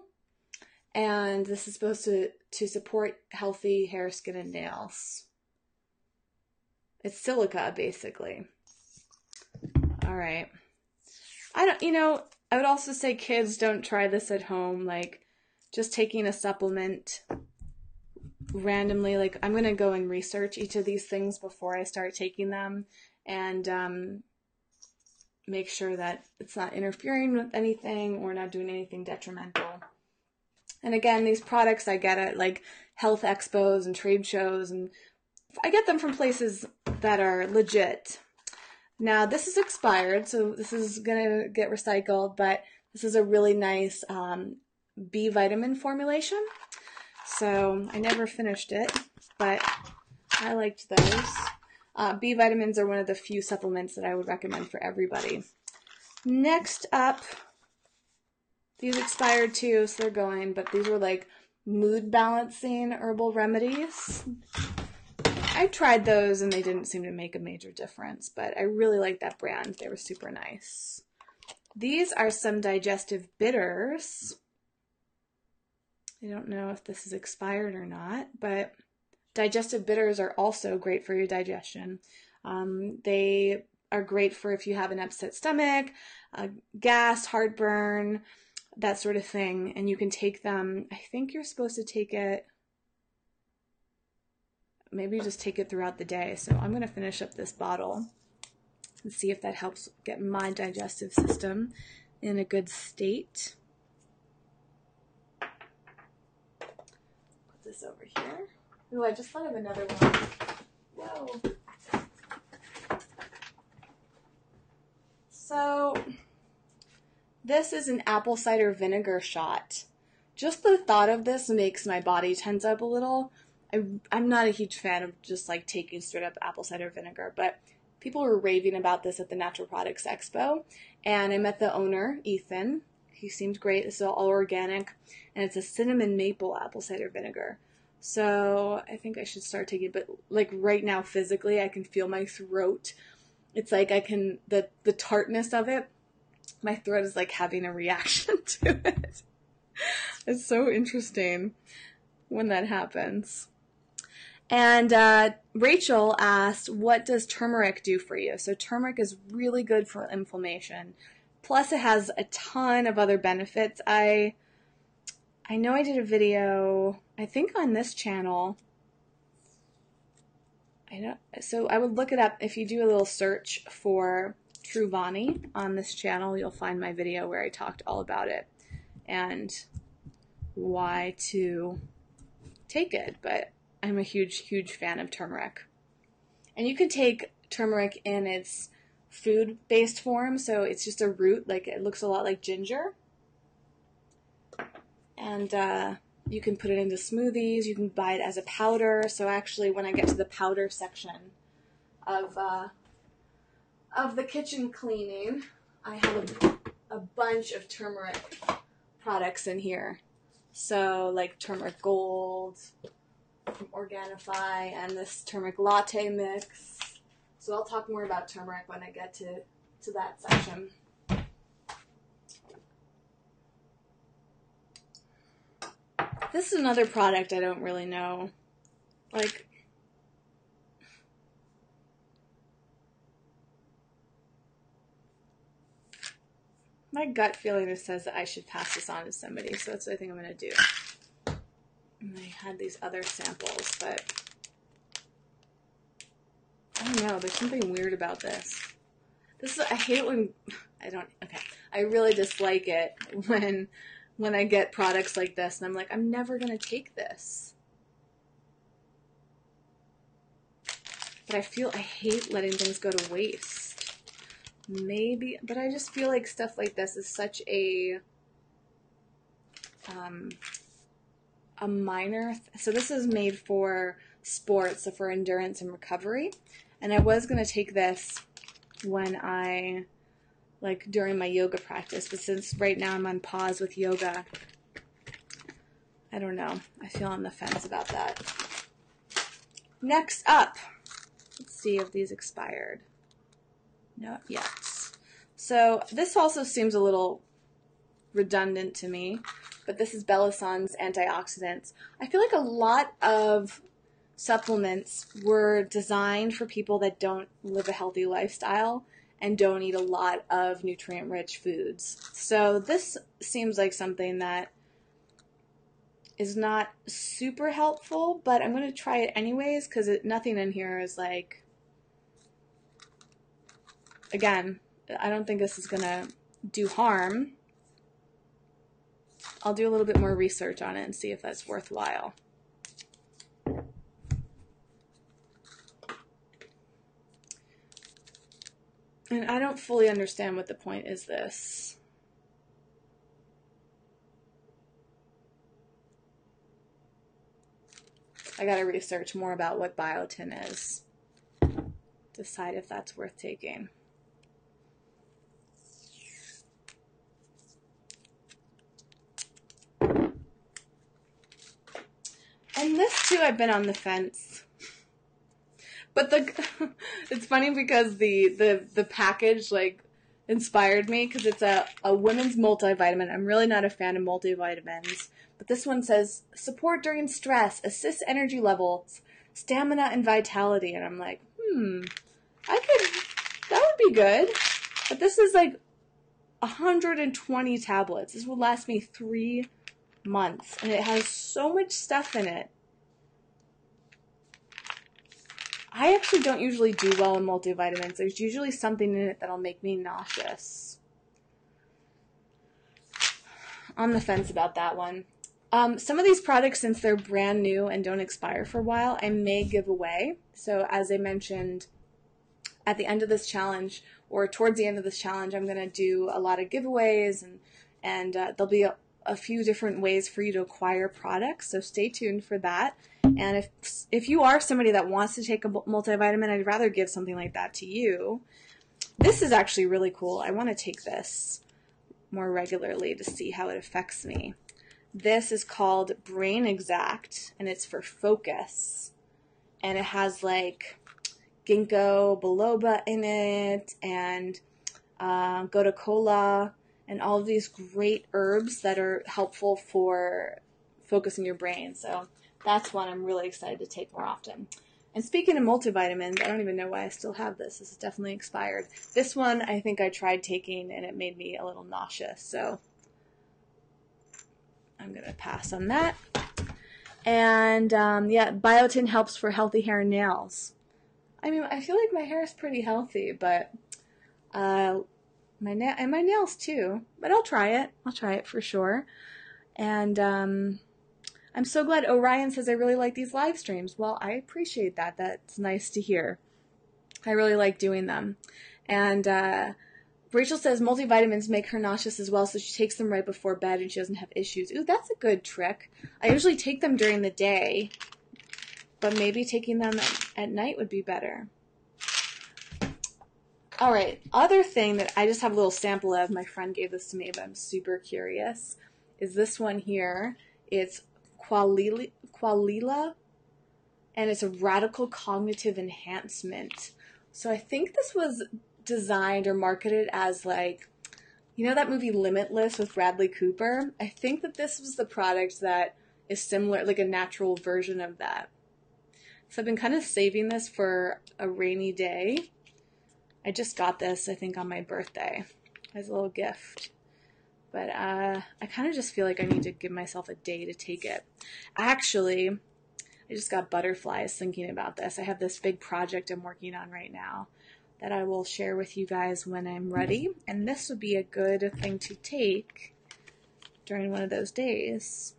Speaker 1: and this is supposed to support healthy hair, skin, and nails. It's silica, basically. All right. I would also say kids don't try this at home, like just taking a supplement randomly. Like I'm going to go and research each of these things before I start taking them, and make sure that it's not interfering with anything or not doing anything detrimental. And again, these products I get at like health expos and trade shows, and I get them from places that are legit. Now this is expired, so this is gonna get recycled, but this is a really nice B vitamin formulation. So I never finished it, but I liked those. B vitamins are one of the few supplements that I would recommend for everybody. Next up, these expired too, so they're going, but these were like mood balancing herbal remedies. I tried those and they didn't seem to make a major difference, but I really like that brand. They were super nice. These are some digestive bitters. I don't know if this is expired or not, but digestive bitters are also great for your digestion. They are great for if you have an upset stomach, gas, heartburn, that sort of thing. And you can take them, I think you're supposed to take it, maybe you just take it throughout the day. So I'm going to finish up this bottle and see if that helps get my digestive system in a good state. Put this over here. Ooh, I just thought of another one. Whoa. So, this is an apple cider vinegar shot. Just the thought of this makes my body tense up a little. I'm not a huge fan of just like taking straight up apple cider vinegar, but people were raving about this at the Natural Products Expo, and I met the owner, Ethan. He seemed great. This is all organic, and it's a cinnamon maple apple cider vinegar. So I think I should start taking it, but like right now physically I can feel my throat. It's like I can, the tartness of it, my throat is like having a reaction to it. It's so interesting when that happens. And Rachel asked, what does turmeric do for you? So turmeric is really good for inflammation. Plus it has a ton of other benefits. I know I did a video, I think on this channel. So I would look it up. If you do a little search for Truvani on this channel, you'll find my video where I talked all about it and why to take it. But I'm a huge fan of turmeric. And you can take turmeric in its food-based form, so it's just a root, like it looks a lot like ginger. And you can put it into smoothies, you can buy it as a powder. So actually when I get to the powder section of the kitchen cleaning, I have a bunch of turmeric products in here. So like turmeric gold from Organifi and this turmeric latte mix. So I'll talk more about turmeric when I get to that section. This is another product I don't really know. Like, my gut feeling says that I should pass this on to somebody, so that's what I think I'm going to do. And I had these other samples, but I don't know, there's something weird about this. I hate it when, I really dislike it when I get products like this and I'm like, I'm never going to take this. But I hate letting things go to waste. Maybe, but I just feel like stuff like this is such a minor, so this is made for sports, so for endurance and recovery. And I was going to take this when during my yoga practice, but since right now I'm on pause with yoga, I don't know. I feel on the fence about that. Next up, let's see if these expired. Not yet. So this also seems a little redundant to me, but this is Bellison's antioxidants. I feel like a lot of supplements were designed for people that don't live a healthy lifestyle and don't eat a lot of nutrient-rich foods. So this seems like something that is not super helpful, but I'm going to try it anyways because nothing in here is like, again, I don't think this is going to do harm. I'll do a little bit more research on it and see if that's worthwhile. And I don't fully understand what the point is this. I gotta research more about what biotin is. Decide if that's worth taking. And this too, I've been on the fence. But it's funny because the package like inspired me because it's a women's multivitamin. I'm really not a fan of multivitamins, but this one says support during stress, assists energy levels, stamina and vitality, and I'm like, that would be good. But this is like 120 tablets. This will last me 3 months, and it has so much stuff in it. I actually don't usually do well in multivitamins. There's usually something in it that'll make me nauseous. on the fence about that one. Some of these products, since they're brand new and don't expire for a while, I may give away. So as I mentioned, at the end of this challenge, or towards the end of this challenge, I'm going to do a lot of giveaways, and there'll be a few different ways for you to acquire products. So stay tuned for that. And if you are somebody that wants to take a multivitamin, I'd rather give something like that to you. This is actually really cool. I want to take this more regularly to see how it affects me. This is called Brain Exact, and it's for focus. And it has like ginkgo biloba in it, and gotu kola, and all of these great herbs that are helpful for focusing your brain. So that's one I'm really excited to take more often. And speaking of multivitamins, I don't even know why I still have this. This is definitely expired. This one I think I tried taking and it made me a little nauseous, so I'm going to pass on that. And yeah, biotin helps for healthy hair and nails. I mean, I feel like my hair is pretty healthy, but my nails too. But I'll try it. I'll try it for sure. And I'm so glad Orion says I really like these live streams. Well, I appreciate that. That's nice to hear. I really like doing them. And Rachel says multivitamins make her nauseous as well, so she takes them right before bed and she doesn't have issues. Ooh, that's a good trick. I usually take them during the day, but maybe taking them at night would be better. All right, other thing that I just have a little sample of, my friend gave this to me, but I'm super curious, is this one here. It's Qualila, and it's a radical cognitive enhancement. So I think this was designed or marketed as, like, you know that movie Limitless with Bradley Cooper? I think that this was the product that is similar, like a natural version of that. So I've been kind of saving this for a rainy day. I just got this, I think, on my birthday as a little gift. But I kind of just feel like I need to give myself a day to take it. Actually, I just got butterflies thinking about this. I have this big project I'm working on right now that I will share with you guys when I'm ready. And this would be a good thing to take during one of those days.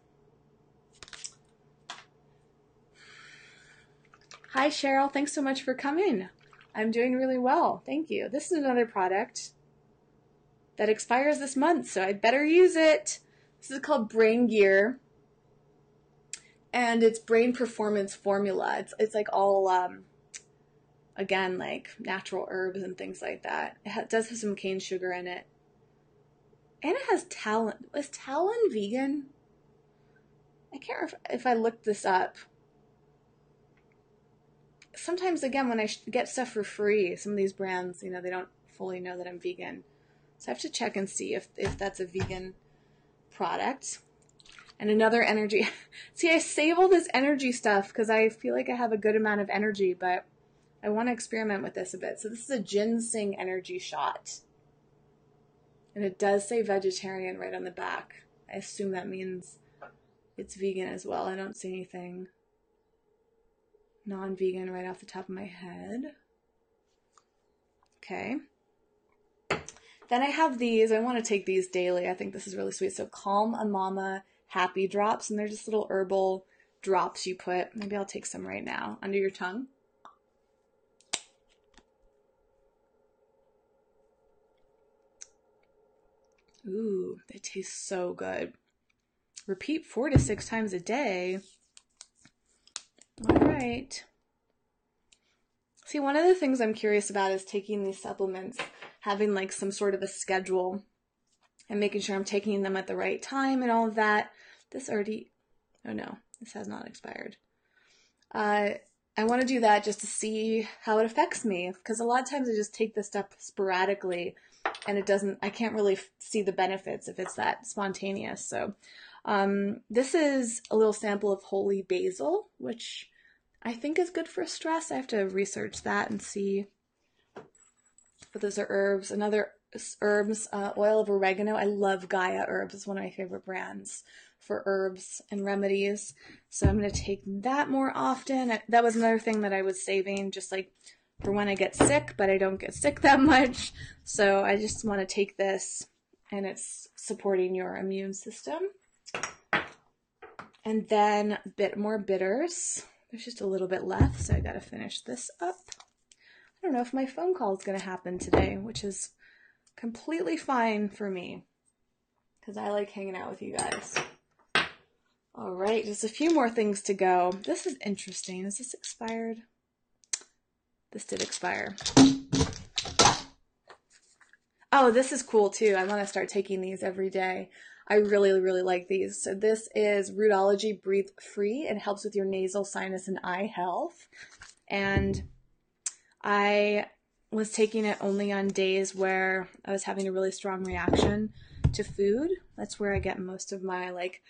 Speaker 1: Hi, Cheryl. Thanks so much for coming. I'm doing really well. Thank you. This is another product that expires this month, so I better use it. This is called Brain Gear, and it's brain performance formula. It's like all, again, like natural herbs and things like that. It does have some cane sugar in it. And it has talent. Is Talon vegan? I can't remember if I looked this up. Sometimes, again, when I get stuff for free, some of these brands, you know, they don't fully know that I'm vegan. So I have to check and see if that's a vegan product. And another energy. See, I save all this energy stuff because I feel like I have a good amount of energy, but I want to experiment with this a bit. So this is a ginseng energy shot. And it does say vegetarian right on the back. I assume that means it's vegan as well. I don't see anything non-vegan right off the top of my head. Okay. Then I have these. I want to take these daily. I think this is really sweet. So Calm a Mama Happy Drops. And they're just little herbal drops you put. Maybe I'll take some right now. Under your tongue. Ooh, they taste so good. Repeat 4 to 6 times a day. All right. See, one of the things I'm curious about is taking these supplements, having like some sort of a schedule and making sure I'm taking them at the right time and all of that. This already, oh no, this has not expired. I want to do that just to see how it affects me, because a lot of times I just take this stuff sporadically and I can't really see the benefits if it's that spontaneous. So this is a little sample of holy basil, which I think is good for stress. I have to research that and see. But those are herbs. Another herbs, oil of oregano. I love Gaia Herbs. It's one of my favorite brands for herbs and remedies. So I'm going to take that more often. That was another thing that I was saving just like for when I get sick, but I don't get sick that much. So I just want to take this and it's supporting your immune system. And then a bit more bitters. There's just a little bit left, so I gotta finish this up. I don't know if my phone call is gonna happen today, which is completely fine for me, because I like hanging out with you guys. All right, just a few more things to go. This is interesting. Is this expired? This did expire. Oh, this is cool too. I want to start taking these every day. I really, really like these. So this is Rootology Breathe Free. It helps with your nasal, sinus, and eye health. And I was taking it only on days where I was having a really strong reaction to food. That's where I get most of my like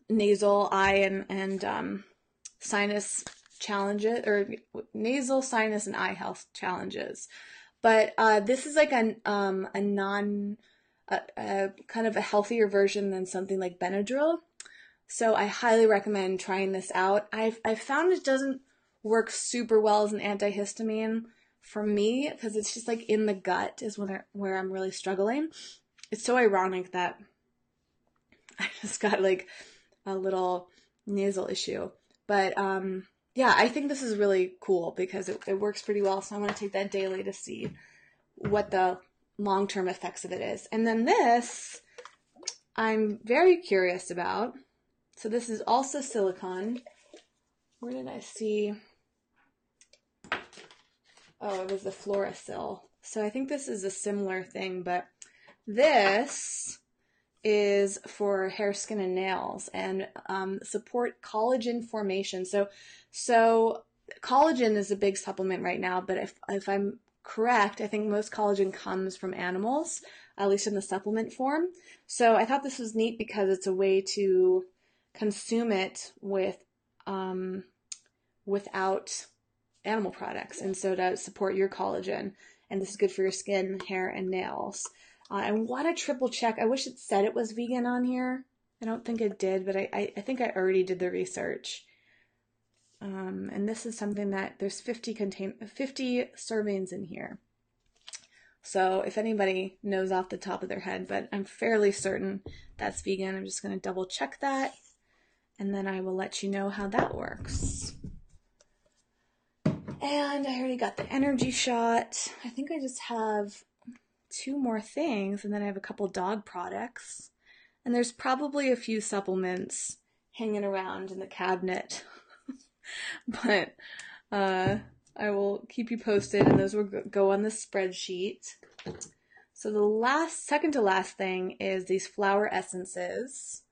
Speaker 1: nasal, eye, and sinus challenges, or nasal, sinus, and eye health challenges. But this is like a kind of a healthier version than something like Benadryl. So I highly recommend trying this out. I've found it doesn't work super well as an antihistamine for me, because it's just like in the gut is where I'm really struggling. It's so ironic that I just got like a little nasal issue. But yeah, I think this is really cool because it works pretty well. So I'm going to take that daily to see what the long-term effects of it is. And then this, I'm very curious about. So this is also silicone. Where did I see? Oh, it was the Florasil. So I think this is a similar thing, but this is for hair, skin, and nails, and support collagen formation. So collagen is a big supplement right now, but if I'm correct, I think most collagen comes from animals, at least in the supplement form. So I thought this was neat because it's a way to consume it without animal products, and so to support your collagen. And this is good for your skin, hair, and nails. I want to triple check. I wish it said it was vegan on here. I don't think it did, but I think I already did the research. And this is something that there's 50 servings in here. So if anybody knows off the top of their head, but I'm fairly certain that's vegan. I'm just going to double check that, and then I will let you know how that works. And I already got the energy shot. I think I just have 2 more things, and then I have a couple dog products. And there's probably a few supplements hanging around in the cabinet. But I will keep you posted, and those will go on the spreadsheet. So the second to last thing is these flower essences.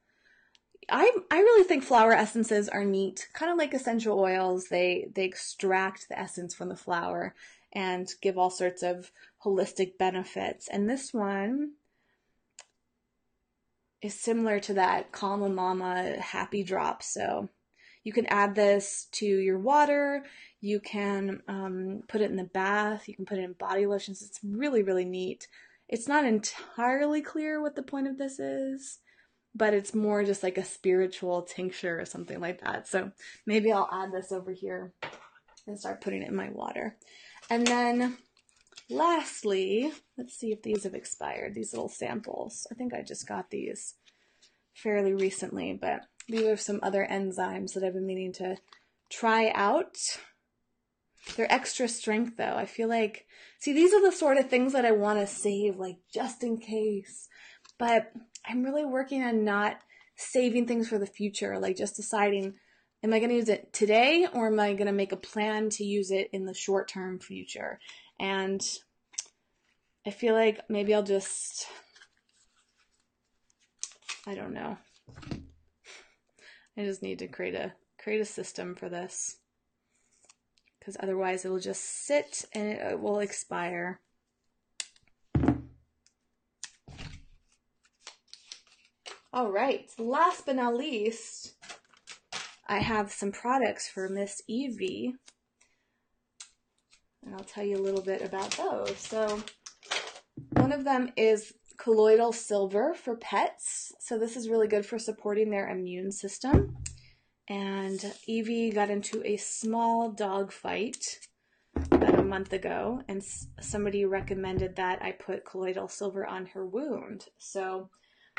Speaker 1: I really think flower essences are neat, kind of like essential oils. They extract the essence from the flower and give all sorts of holistic benefits. And this one is similar to that Calma Mama Happy Drop. So you can add this to your water. You can put it in the bath. You can put it in body lotions. It's really, really neat. It's not entirely clear what the point of this is, but it's more just like a spiritual tincture or something like that. So maybe I'll add this over here and start putting it in my water. And then lastly, let's see if these have expired, these little samples. I think I just got these fairly recently, but these are some other enzymes that I've been meaning to try out. They're extra strength though. I feel like, see, these are the sort of things that I want to save, like just in case. But I'm really working on not saving things for the future, like just deciding, am I going to use it today, or am I going to make a plan to use it in the short-term future? And I feel like maybe I'll just, I don't know. I just need to create a system for this, because otherwise it will just sit and it will expire. All right, last but not least, I have some products for Miss Evie, and I'll tell you a little bit about those. So one of them is colloidal silver for pets. So this is really good for supporting their immune system. And Evie got into a small dog fight about a month ago, and somebody recommended that I put colloidal silver on her wound. So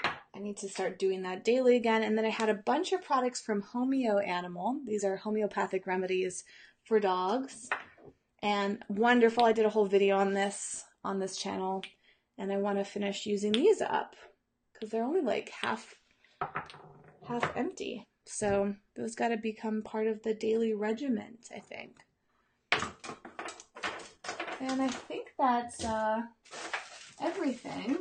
Speaker 1: I need to start doing that daily again. And then I had a bunch of products from Homeo Animal. These are homeopathic remedies for dogs. And wonderful. I did a whole video on this channel, and I want to finish using these up because they're only like half empty. So those got to become part of the daily regimen, I think. And I think that's everything.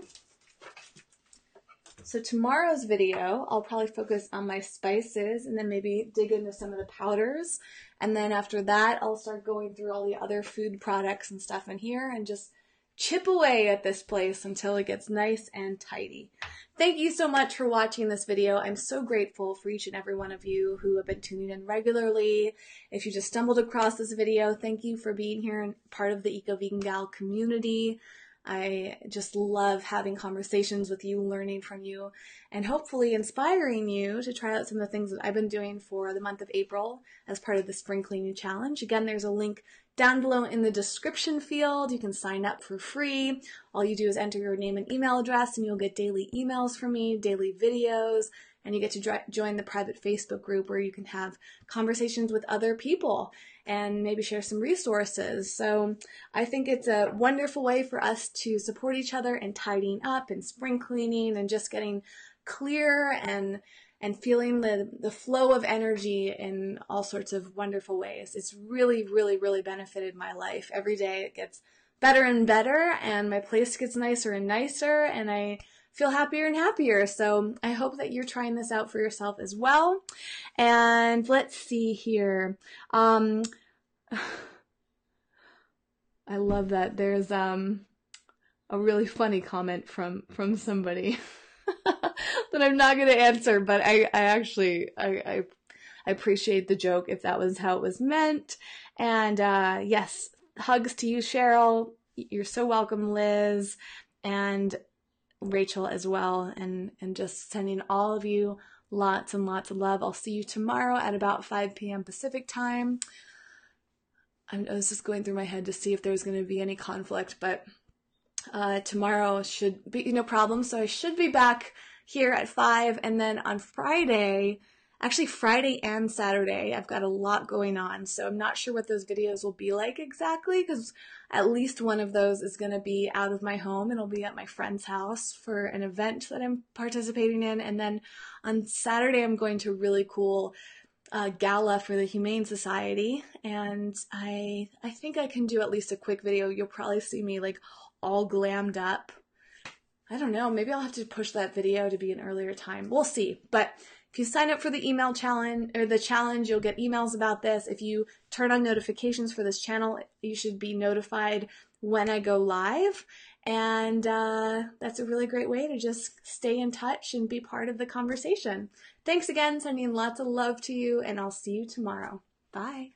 Speaker 1: So tomorrow's video, I'll probably focus on my spices and then maybe dig into some of the powders. And then after that, I'll start going through all the other food products and stuff in here and just chip away at this place until it gets nice and tidy. Thank you so much for watching this video. I'm so grateful for each and every one of you who have been tuning in regularly. If you just stumbled across this video, thank you for being here and part of the Eco Vegan Gal community. I just love having conversations with you, learning from you, and hopefully inspiring you to try out some of the things that I've been doing for the month of April as part of the Spring Cleaning Challenge. Again, there's a link down below in the description field. You can sign up for free. All you do is enter your name and email address, and you'll get daily emails from me, daily videos, and you get to join the private Facebook group where you can have conversations with other people and maybe share some resources. So I think it's a wonderful way for us to support each other in tidying up and spring cleaning and just getting clear and feeling the flow of energy in all sorts of wonderful ways. It's really, really, really benefited my life. Every day it gets better and better, and my place gets nicer and nicer, and I feel happier and happier. So I hope that you're trying this out for yourself as well. And let's see here. I love that there's a really funny comment from somebody that I'm not going to answer, but I actually appreciate the joke if that was how it was meant. And yes, hugs to you, Cheryl. You're so welcome, Liz, and Rachel as well, and just sending all of you lots and lots of love. I'll see you tomorrow at about 5 p.m. Pacific time. I was just going through my head to see if there's going to be any conflict, but tomorrow should be no problem. So I should be back here at 5, and then on Friday, actually Friday and Saturday, I've got a lot going on. So I'm not sure what those videos will be like exactly, because at least one of those is going to be out of my home and it'll be at my friend's house for an event that I'm participating in. And then on Saturday, I'm going to a really cool gala for the Humane Society. And I think I can do at least a quick video. You'll probably see me like all glammed up. I don't know, maybe I'll have to push that video to be an earlier time. We'll see. But if you sign up for the email challenge or the challenge, you'll get emails about this. If you turn on notifications for this channel, you should be notified when I go live. And that's a really great way to just stay in touch and be part of the conversation. Thanks again, sending lots of love to you, and I'll see you tomorrow. Bye.